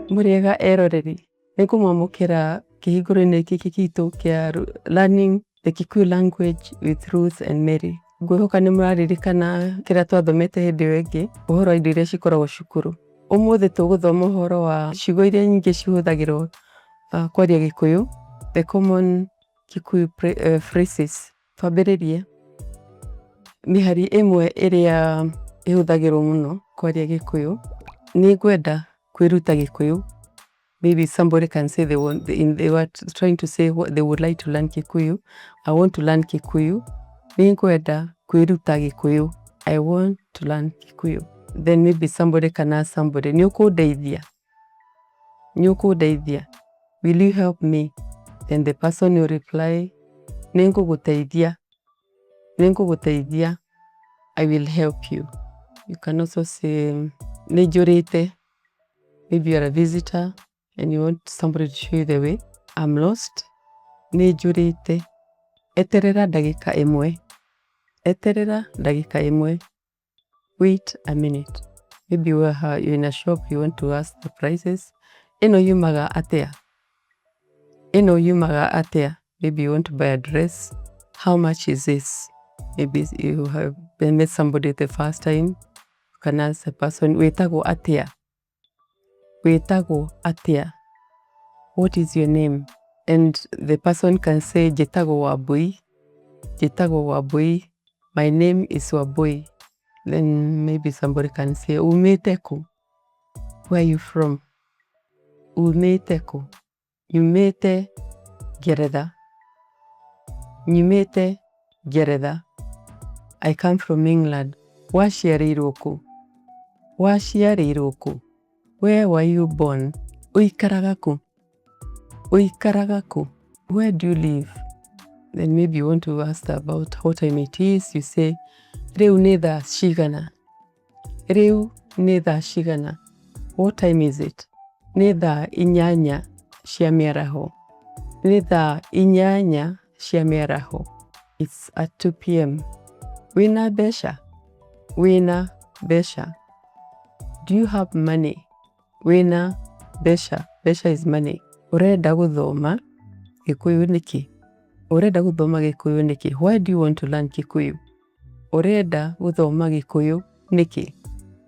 Muriega eroreri nikumwamukira kihinguro-ini giki gitu kia Learning the Kikuyu Language with Ruth and Mary. Ngwihoka ni muraririkana kira twathomete hindi iyo ingi uhoro wa indo iria cikoragwo cukuru. Umuthi tuguthoma uhoro wa ciugo iria nyingi cihuthagirwo kwaria Gikuyu, the common Kikuyu phrases. Twambiririe mihari imwe iria ihuthagirwo muno kwaria Gikuyu. Ni ngwenda kwiruta Gikuyu. Maybe somebody can say they were trying to say what they would like to learn Kikuyu. I want to learn Kikuyu. Ni ngwenda kwiruta Gikuyu. I want to learn Kikuyu. Then maybe somebody can ask somebody, ni ukundeithia? Ni ukundeithia? Will you help me? Then the person will reply, ni nguguteithia. Ni nguguteithia. I will help you. You can also say, ni njurite. Maybe you are a visitor and you want somebody to show you the way. I'm lost. Ni njurite. Eterera ndagika imwe. Eterera ndagika imwe. Wait a minute. Maybe you're in a shop, you want to ask the prices. Ino yumaga atia. Ino yumaga atia. Maybe you want to buy a dress. How much is this? Maybe you have met somebody the first time. You can ask the person, wetago atia. Wetago atia. What is your name? And the person can say, Jetago Wabui. Jetago Wabui. My name is Wabui. Then maybe somebody can say, Umeteko. Where are you from? Umeteko. Nyumete Gereda. Nyumete Gereda. I come from England. Washiariroku. Washiariroku. Where were you born? Uikaragaku. Uikaragaku. Where do you live? Then maybe you want to ask about what time it is. You say, Reu netha shigana. Reu netha shigana. What time is it? Netha inyanya cia miaraho. Netha inyanya cia miaraho. It's at 2 p.m. Wina besha. Wina besha. Do you have money? Wina besha. Besha is money. Urenda guthoma Gikuyu niki? Urenda guthoma Gikuyu niki? Why do you want to learn Kikuyu? Urenda guthoma Gikuyu niki?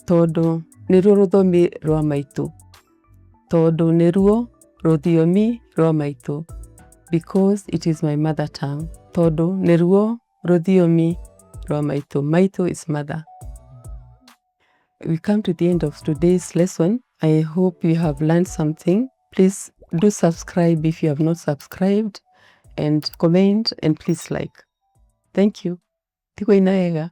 Tondu niruo ruthomi rwa maitu. Tondu niruo ruthomi rwa maitu. Because it is my mother tongue. Tondu niruo ruthomi rwa maitu. Maitu is mother. We come to the end of today's lesson. I hope you have learned something. Please do subscribe if you have not subscribed, and comment, and please like. Thank you. Tigwo ina wega.